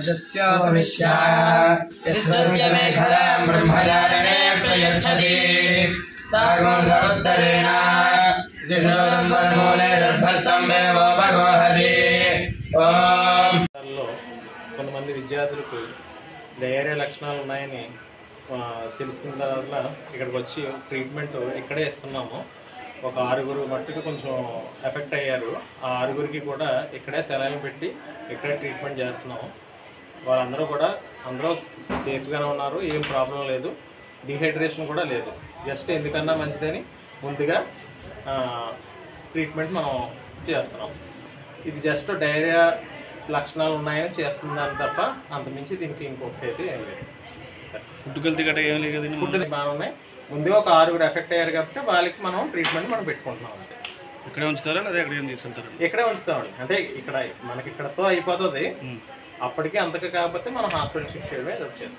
यस्य मेखलां ब्रह्मचारिणे प्रयच्छति तागोधरोत्तरेण दिशोदम्बरमूले दर्भस्तम्भे वोपगोहति। కొంతమంది విద్యార్థులకు డయేరియా లక్షణాలు ఉన్నాయని తెలిసిన తర్వాత ఇక్కడికి వచ్చి ట్రీట్మెంట్ ఇక్కడే ఇస్తున్నాము. ఒక 6 మట్టుకు కొంచెం ఎఫెక్ట్ అయ్యారు. ఆ 6కి కూడా ఇక్కడే సెలైన్ పెట్టి ఇక్కడే ట్రీట్మెంట్ చేస్తున్నాము. వాళ్ళందరూ కూడా అందరూ సేఫ్గానే ఉన్నారు, ఏం ప్రాబ్లం లేదు, డిహైడ్రేషన్ కూడా లేదు. జస్ట్ ఎందుకన్నా మంచిదని ముందుగా ట్రీట్మెంట్ మనం చేస్తున్నాం. ఇది జస్ట్ డయేరియా లక్షణాలు ఉన్నాయని చేస్తుందని తప్ప అంతమించి దీనికి ఇంకొకటి అయితే ఏం లేదు. ఫుడ్ కల్తీ గట్రా ఏం లేదు కదండి. ఫుడ్ బాగా ఉన్నాయి. ముందుగా ఒక 6 ఎఫెక్ట్ అయ్యారు కాబట్టి వాళ్ళకి మనం ట్రీట్మెంట్ మనం పెట్టుకుంటున్నాం. అంటే ఇక్కడే ఉంచుతారా లేదా ఎక్కడికి తీసుకెళ్తారా? ఇక్కడే ఉంచుతామండి. అంటే ఇక్కడ మనకి ఇక్కడతో అయిపోతుంది. అప్పటికి అంతకు కాకపోతే మనం హాస్పిటల్ షిఫ్ట్ చేయడమే చేస్తాం.